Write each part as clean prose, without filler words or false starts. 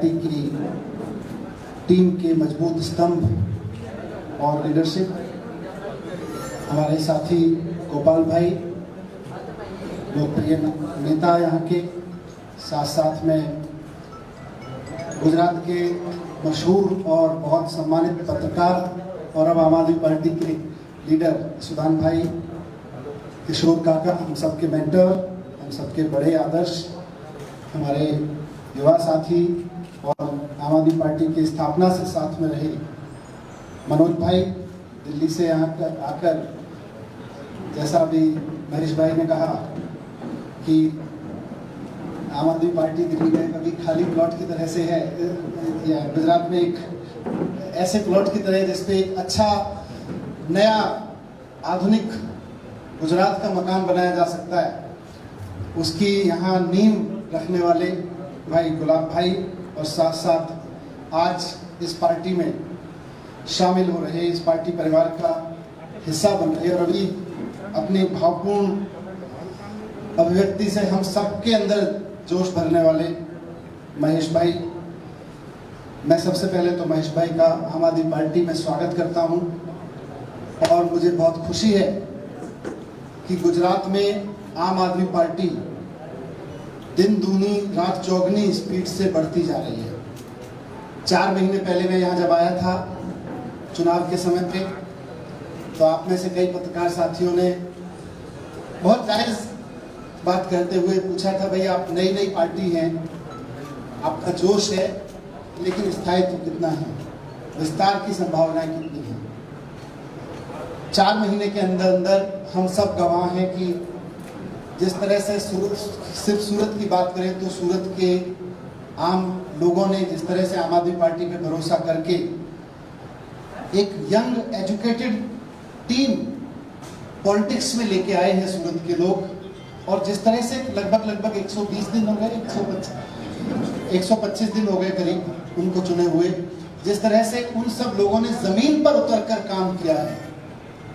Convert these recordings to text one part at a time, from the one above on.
Party की team के मजबूत स्तंभ और लीडरशिप, हमारे साथी गोपाल भाई, लोकप्रिय नेता यहाँ के, साथ साथ में गुजरात के मशहूर और बहुत सम्मानित पत्रकार और अब आम आदमी पार्टी के लीडर सुदान भाई, किशोर काका, हम सबके मेंटर, हम सबके बड़े आदर्श, हमारे युवा साथी और आम आदमी पार्टी की स्थापना से साथ में रहे मनोज भाई, दिल्ली से यहाँ आकर, जैसा अभी महेश भाई ने कहा कि आम आदमी पार्टी दिल्ली में कभी खाली प्लॉट की तरह से है, या गुजरात में एक ऐसे प्लॉट की तरह जिसपे अच्छा नया आधुनिक गुजरात का मकान बनाया जा सकता है, उसकी यहाँ नींव रखने वाले भाई गुलाब भाई, और साथ साथ आज इस पार्टी में शामिल हो रहे, इस पार्टी परिवार का हिस्सा बन रहे और अभी अपनी भावपूर्ण अभिव्यक्ति से हम सबके अंदर जोश भरने वाले महेश भाई। मैं सबसे पहले तो महेश भाई का आम आदमी पार्टी में स्वागत करता हूं और मुझे बहुत खुशी है कि गुजरात में आम आदमी पार्टी दिन दूनी रात चौगनी स्पीड से बढ़ती जा रही है। 4 महीने पहले मैं यहाँ जब आया था चुनाव के समय पे, तो आप में से कई पत्रकार साथियों ने बहुत जायज बात करते हुए पूछा था, भाई आप नई पार्टी हैं, आपका जोश है, लेकिन स्थायित्व कितना है, विस्तार की संभावनाएं कितनी है। 4 महीने के अंदर अंदर हम सब गवाह हैं कि जिस तरह से सिर्फ सूरत की बात करें तो सूरत के आम लोगों ने जिस तरह से आम आदमी पार्टी पे भरोसा करके एक यंग एजुकेटेड टीम पॉलिटिक्स में लेके आए हैं सूरत के लोग, और जिस तरह से लगभग 120 दिन हो गए, 125 दिन हो गए करीब उनको चुने हुए, जिस तरह से उन सब लोगों ने जमीन पर उतरकर काम किया है।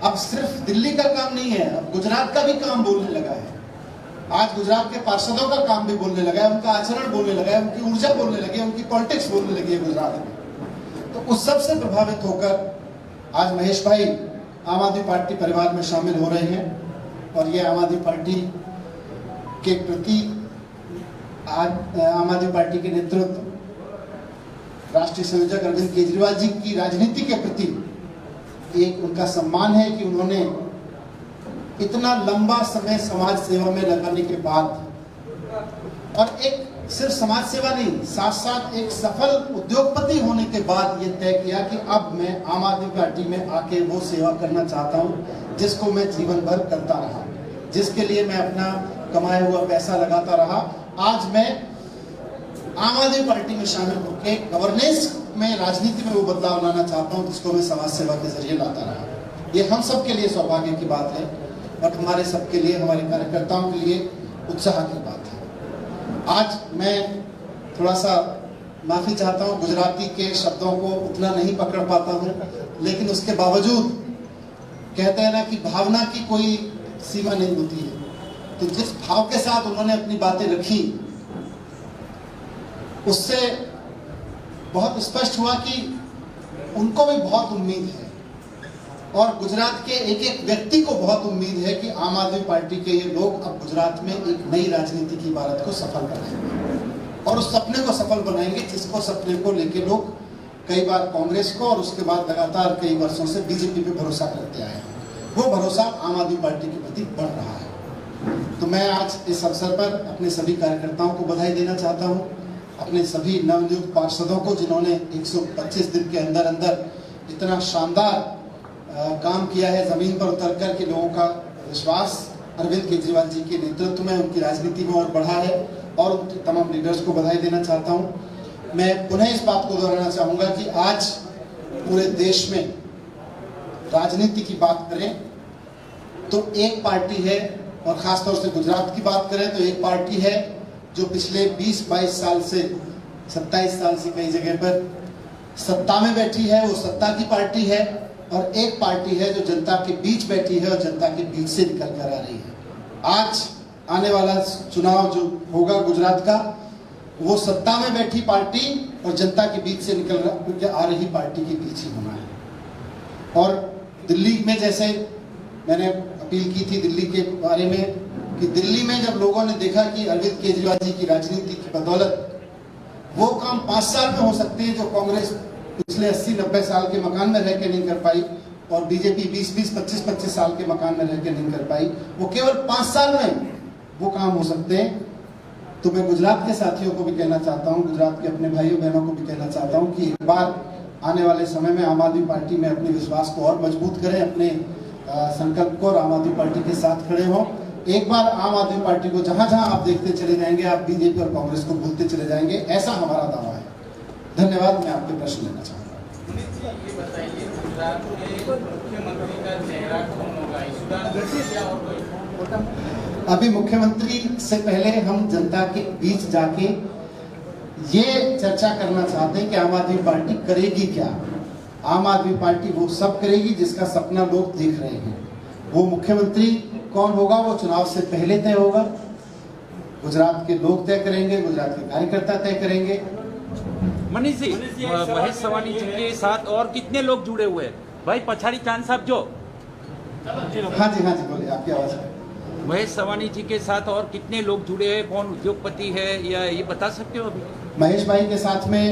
अब सिर्फ दिल्ली का काम नहीं है, अब गुजरात का भी काम बोलने लगा है। आज गुजरात के पार्षदों का काम भी बोलने लगा है, उनका आचरण बोलने लगा है, उनकी ऊर्जा बोलने लगी है, उनकी पॉलिटिक्स बोलने लगी है गुजरात में। तो उस सब से प्रभावित होकर आज महेश भाई आम आदमी पार्टी परिवार में शामिल हो रहे हैं और ये आम आदमी पार्टी के प्रति, आज आम आदमी पार्टी के नेतृत्व राष्ट्रीय संयोजक अरविंद केजरीवाल जी की राजनीति के प्रति एक उनका सम्मान है कि उन्होंने इतना लंबा समय समाज सेवा में लगाने के बाद, और एक सिर्फ समाज सेवा नहीं, साथ साथ एक सफल उद्योगपति होने के बाद ये तय किया कि अब मैं आम आदमी पार्टी में आके वो सेवा करना चाहता हूँ जिसको मैं जीवन भर करता रहा, जिसके लिए मैं अपना कमाया हुआ पैसा लगाता रहा। आज मैं आम आदमी पार्टी में शामिल होकर गवर्नेंस में, राजनीति में वो बदलाव लाना चाहता हूँ जिसको मैं समाज सेवा के जरिए लाता रहा। ये हम सब के लिए सौभाग्य की बात है और हमारे सबके लिए, हमारे कार्यकर्ताओं के लिए उत्साह की बात है। आज मैं थोड़ा सा माफी चाहता हूँ, गुजराती के शब्दों को उतना नहीं पकड़ पाता हूँ, लेकिन उसके बावजूद कहते हैं ना कि भावना की कोई सीमा नहीं होती है, तो जिस भाव के साथ उन्होंने अपनी बातें रखी उससे बहुत स्पष्ट हुआ कि उनको भी बहुत उम्मीद है और गुजरात के एक एक व्यक्ति को बहुत उम्मीद है कि आम आदमी पार्टी के ये लोग अब गुजरात में एक नई राजनीति की इबारत को सफल बनाएंगे और उस सपने को सफल बनाएंगे जिसको सपने को लेके लोग कई बार कांग्रेस को और उसके बाद लगातार कई वर्षों से बीजेपी पे भरोसा करते आए हैं। वो भरोसा आम आदमी पार्टी के प्रति बढ़ रहा है। तो मैं आज इस अवसर पर अपने सभी कार्यकर्ताओं को बधाई देना चाहता हूँ, अपने सभी नवनियुक्त पार्षदों को जिन्होंने 125 दिन के अंदर अंदर इतना शानदार काम किया है, जमीन पर उतर कर के लोगों का विश्वास अरविंद केजरीवाल जी के नेतृत्व में उनकी राजनीति में और बढ़ा है, और उनके तमाम लीडर्स को बधाई देना चाहता हूं। मैं पुनः इस बात को दोहराना चाहूंगा कि आज पूरे देश में राजनीति की बात करें तो एक पार्टी है, और खासतौर से गुजरात की बात करें तो एक पार्टी है जो पिछले 20-22 साल से 27 साल से कई जगह पर सत्ता में बैठी है, वो सत्ता की पार्टी है, और एक पार्टी है जो जनता के बीच बैठी है और जनता के बीच से निकल कर आ रही है। आज आने वाला चुनाव जो होगा गुजरात का, वो सत्ता में बैठी पार्टी और जनता के बीच से निकल आ रही पार्टी के बीच ही होना है। और दिल्ली में जैसे मैंने अपील की थी दिल्ली के बारे में, कि दिल्ली में जब लोगों ने देखा कि अरविंद केजरीवाल जी की राजनीति की बदौलत वो काम 5 साल में हो सकते हैं जो कांग्रेस पिछले 80-90 साल के मकान में रह के नहीं कर पाई, और बीजेपी 20-20, 25-25 साल के मकान में रह के नहीं कर पाई, वो केवल 5 साल में वो काम हो सकते हैं। तो मैं गुजरात के साथियों को भी कहना चाहता हूँ, गुजरात के अपने भाइयों बहनों को भी कहना चाहता हूँ कि एक बार आने वाले समय में आम आदमी पार्टी में अपने विश्वास को और मजबूत करें, अपने संकल्प को और आम आदमी पार्टी के साथ खड़े हों। एक बार आम आदमी पार्टी को जहां जहां आप देखते चले जाएंगे, आप बीजेपी और कांग्रेस को भूलते चले जाएंगे, ऐसा हमारा दावा है। धन्यवाद। मैं आपके प्रश्न लेना चाहूँगा। अभी मुख्यमंत्री से पहले हम जनता के बीच जाके ये चर्चा करना चाहते हैं कि आम आदमी पार्टी करेगी क्या। आम आदमी पार्टी वो सब करेगी जिसका सपना लोग देख रहे हैं। वो मुख्यमंत्री कौन होगा वो चुनाव से पहले तय होगा, गुजरात के लोग तय करेंगे, गुजरात के कार्यकर्ता तय करेंगे। मनीष जी, महेश सवानी जी के साथ और कितने लोग जुड़े हुए हैं? भाई पछाड़ी चांद साहब जो। हाँ जी बोलिए, आपकी आवाज है। महेश सवानी जी के साथ और कितने लोग जुड़े हैं? कौन उद्योगपति है या ये बता सकते हो अभी? महेश भाई के साथ में,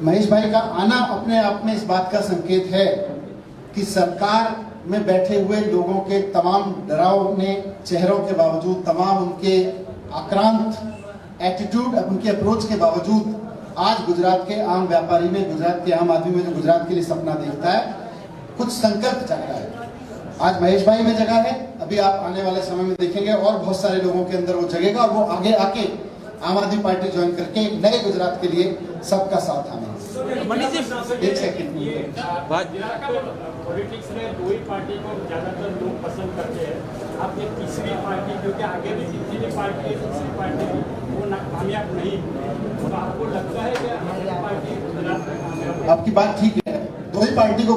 महेश भाई का आना अपने आप में इस बात का संकेत है कि सरकार में बैठे हुए लोगों के तमाम डरावने चेहरों के बावजूद, तमाम उनके आक्रांत एटीट्यूड, उनके अप्रोच के बावजूद आज गुजरात के आम व्यापारी में, गुजरात के आम आदमी में जो गुजरात के लिए सपना देखता है, कुछ संकल्प जग रहा है। आज महेश भाई में जगह है, अभी आप आने वाले समय में देखेंगे और बहुत सारे लोगों के अंदर वो जगेगा और वो आगे आके आम आदमी पार्टी ज्वाइन करके एक नए गुजरात के लिए सबका साथ आने। एक सेकंड, पॉलिटिक्स में दो ही पार्टी को ज्यादातर लोग पसंद करते हैं। अब ये तीसरी पार्टी, क्योंकि आगे भी जितनी भी पार्टी है, तीसरी पार्टी वो कामयाब नहीं, तो आपको लगता है कि आम पार्टी गुजरात में कामयाब? आपकी बात ठीक है, दो ही पार्टी को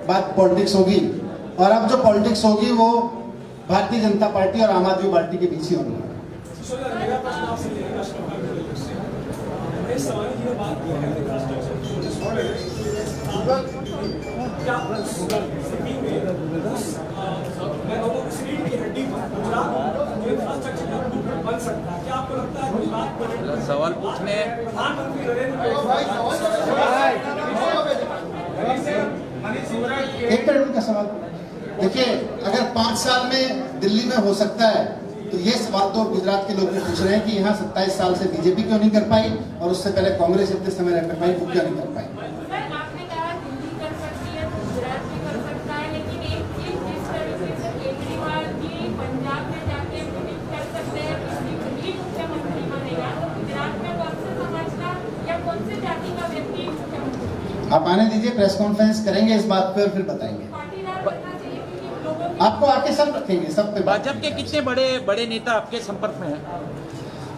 बात पॉलिटिक्स होगी, और अब जो पॉलिटिक्स होगी वो भारतीय जनता पार्टी और आम आदमी पार्टी के बीच ही होगी। मेरा प्रश्न आपसे सवाल ये बात बन सकता है, क्या आपको लगता है सवाल पूछने प्रधानमंत्री नरेंद्र एक मिनट का सवाल। देखिए, अगर 5 साल में दिल्ली में हो सकता है तो ये सवाल तो गुजरात के लोग भी पूछ रहे हैं कि यहाँ 27 साल से बीजेपी क्यों नहीं कर पाई और उससे पहले कांग्रेस इतने समय रह कर पाई, वो क्यों नहीं कर पाई। आपने कहा दिल्ली कर सकती है, गुजरात भी कर सकता है, लेकिन एक चीज जिस तरीके से केजरीवाल जी पंजाब में जाके प्रेडिक्ट कर सकते हैं कि मुख्यमंत्री बनेगा, तो गुजरात में कौन से समाज का या कौन से जाति का व्यक्ति मुख्यमंत्री? आप आने दीजिए, प्रेस कॉन्फ्रेंस करेंगे इस बात पे और फिर बताएंगे। आपको आके सब रखेंगे, सब पे। भाजपा के कितने बड़े नेता आपके संपर्क में हैं?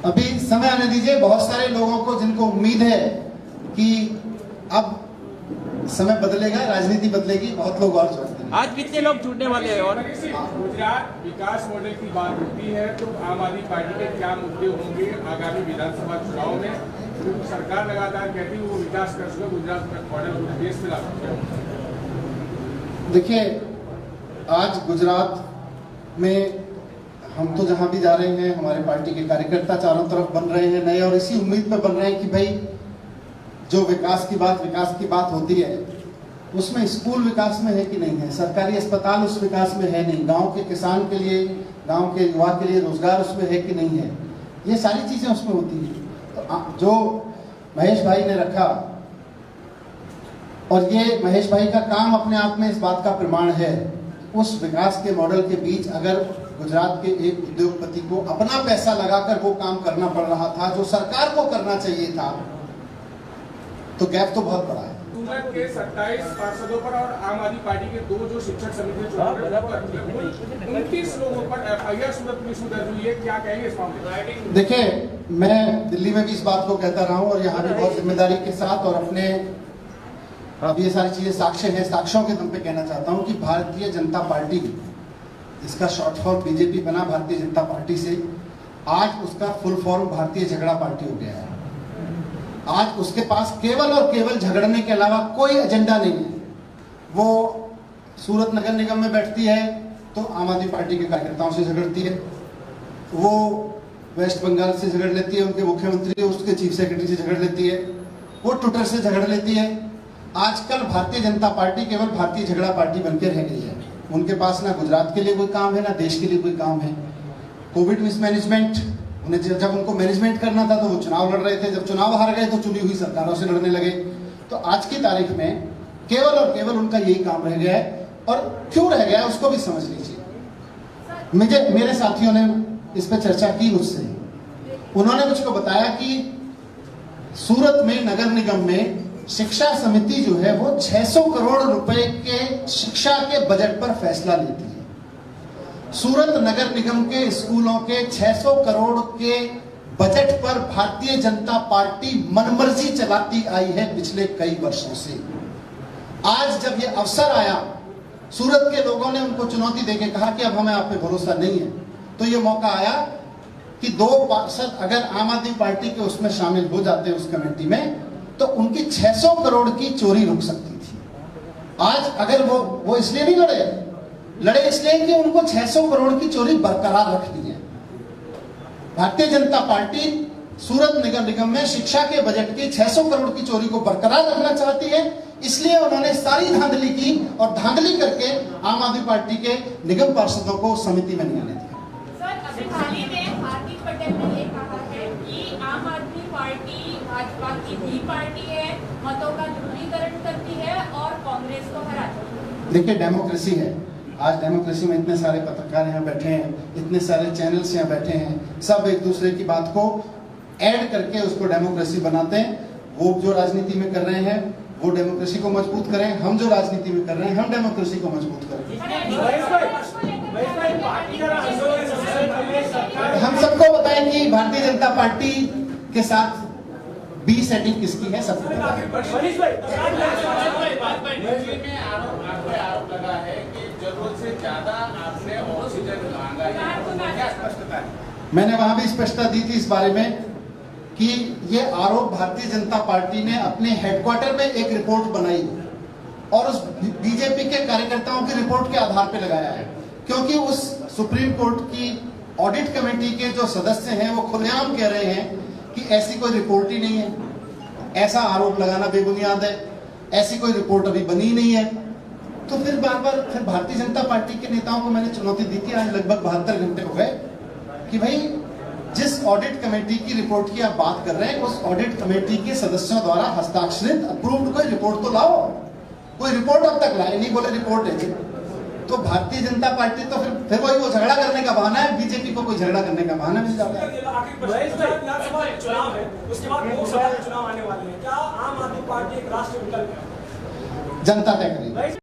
अभी समय आने दीजिए, बहुत सारे लोगों को जिनको उम्मीद है कि अब समय बदलेगा, राजनीति बदलेगी, बहुत लोग और जुड़ेंगे। आज कितने लोग जुड़ने वाले हैं? और गुजरात विकास मॉडल की बात होती है तो आम आदमी पार्टी के क्या मुद्दे होंगे आगामी विधानसभा चुनाव में? क्योंकि सरकार लगातार कहती है वो विकास कर सके, गुजरात मॉडल पूरे देश में ला सकते। देखिए, आज गुजरात में हम तो जहां भी जा रहे हैं, हमारे पार्टी के कार्यकर्ता चारों तरफ बन रहे हैं नए, और इसी उम्मीद पे बन रहे हैं कि भाई जो विकास की बात होती है उसमें स्कूल विकास में है कि नहीं है, सरकारी अस्पताल उस विकास में है नहीं, गांव के किसान के लिए, गांव के युवा के लिए रोजगार उसमें है कि नहीं है, ये सारी चीजें उसमें होती हैं। तो जो महेश भाई ने रखा, और ये महेश भाई का काम अपने आप में इस बात का प्रमाण है, उस विकास के मॉडल के बीच अगर गुजरात के एक उद्योगपति को अपना पैसा लगाकर वो काम करना पड़ रहा था जो सरकार को करना चाहिए था, तो गैप तो बहुत बड़ा है। हुकूमत के 27 पार्षदों पर और आम आदमी पार्टी के 2 जो शिक्षक समिति चुनाव 29 लोगों पर एफआईआर सूरत पुलिस में दर्ज हुई है, क्या कहेंगे इस मामले में? देखिए, मैं दिल्ली में भी इस बात को कहता रहा हूँ और यहाँ भी बहुत जिम्मेदारी के साथ और अपने, अब ये सारी चीजें साक्ष्य हैं, साक्ष्यों के दम पे कहना चाहता हूँ कि भारतीय जनता पार्टी, इसका शॉर्ट फॉर्म बीजेपी बना, भारतीय जनता पार्टी से आज उसका फुल फॉर्म भारतीय झगड़ा पार्टी हो गया है। आज उसके पास केवल और केवल झगड़ने के अलावा कोई एजेंडा नहीं है। वो सूरत नगर निगम में बैठती है तो आम आदमी पार्टी के कार्यकर्ताओं से झगड़ती है, वो वेस्ट बंगाल से झगड़ लेती है, उनके मुख्यमंत्री उसके चीफ सेक्रेटरी से झगड़ लेती है, वो ट्विटर से झगड़ लेती है। आजकल भारतीय जनता पार्टी केवल भारतीय झगड़ा पार्टी बनकर रह गई है। उनके पास ना गुजरात के लिए कोई काम है, ना देश के लिए कोई काम है। कोविड मिसमैनेजमेंट, उन्हें जब उनको मैनेजमेंट करना था तो वो चुनाव लड़ रहे थे, जब चुनाव हार गए तो चुनी हुई सरकारों से लड़ने लगे। तो आज की तारीख में केवल और केवल उनका यही काम रह गया है, और क्यों रह गया है उसको भी समझ लीजिए। मेरे साथियों ने इस पर चर्चा की मुझसे, उन्होंने मुझको बताया कि सूरत में नगर निगम में शिक्षा समिति जो है वो 600 करोड़ रुपए के शिक्षा के बजट पर फैसला लेती है। सूरत नगर निगम के स्कूलों के 600 करोड़ के बजट पर भारतीय जनता पार्टी मनमर्जी चलाती आई है पिछले कई वर्षों से। आज जब ये अवसर आया, सूरत के लोगों ने उनको चुनौती देके कहा कि अब हमें आप पे भरोसा नहीं है, तो ये मौका आया कि 2 पार्षद अगर आम आदमी पार्टी के उसमें शामिल हो जाते उस कमेटी में, तो उनकी 600 करोड़ की चोरी रुक सकती थी। आज अगर वो इसलिए नहीं लड़े इसलिए कि उनको 600 करोड़ की चोरी बरकरार रखनी है। भारतीय जनता पार्टी सूरत नगर निगम में शिक्षा के बजट की 600 करोड़ की चोरी को बरकरार रखना चाहती है, इसलिए उन्होंने सारी धांधली की और धांधली करके आम आदमी पार्टी के निगम पार्षदों को समिति में नहीं आने दिया। सर, अभी हाल ही में हार्दिक पटेल ने ये कहा है कि आम आदमी पार्टी भाजपा की भी पार्टी है, मतों का ध्रुवीकरण करती है और कांग्रेस को हराती है। देखिए, डेमोक्रेसी है। आज डेमोक्रेसी में इतने सारे पत्रकार यहाँ बैठे हैं, इतने सारे चैनल्स यहाँ बैठे हैं, सब एक दूसरे की बात को ऐड करके उसको डेमोक्रेसी बनाते हैं। वो जो राजनीति में कर रहे हैं वो डेमोक्रेसी को मजबूत करें, हम जो राजनीति में कर रहे हैं हम डेमोक्रेसी को मजबूत करें। हम सबको बताएं कि भारतीय जनता पार्टी के साथ बी सेटिंग किसकी है, सबको आरोप लगा है कि जरूरत से ज्यादा आपने ऑक्सीजन मांगा है, क्या स्पष्टता है? मैंने वहां भी स्पष्टता दी थी इस बारे में कि ये आरोप भारतीय जनता पार्टी ने अपने हेडक्वार्टर में एक रिपोर्ट बनाई और उस बीजेपी के कार्यकर्ताओं की रिपोर्ट के आधार पर लगाया है, क्योंकि उस सुप्रीम कोर्ट की ऑडिट कमेटी के जो सदस्य हैं वो खुलेआम कह रहे हैं कि ऐसी कोई रिपोर्ट ही नहीं है, ऐसा आरोप लगाना बेबुनियाद है, ऐसी कोई रिपोर्ट अभी बनी नहीं है। तो फिर बार बार भारतीय जनता पार्टी के नेताओं को मैंने चुनौती दी थी, आज लगभग 72 घंटे हो गए, कि भाई जिस ऑडिट कमेटी की रिपोर्ट की आप बात कर रहे हैं उस ऑडिट कमेटी के सदस्यों द्वारा हस्ताक्षरित अप्रूव्ड कोई रिपोर्ट तो लाओ। कोई रिपोर्ट अब तक लाए नहीं, बोले रिपोर्ट है। तो भारतीय जनता पार्टी तो फिर वही वो झगड़ा करने का बहाना है, बीजेपी को कोई झगड़ा करने का बहाना मिल जाता है। चुनाव है, उसके बाद लोकसभा चुनाव आने वाले हैं, क्या आम आदमी पार्टी एक राष्ट्रीय विकल्प है? जनता तय करेगी।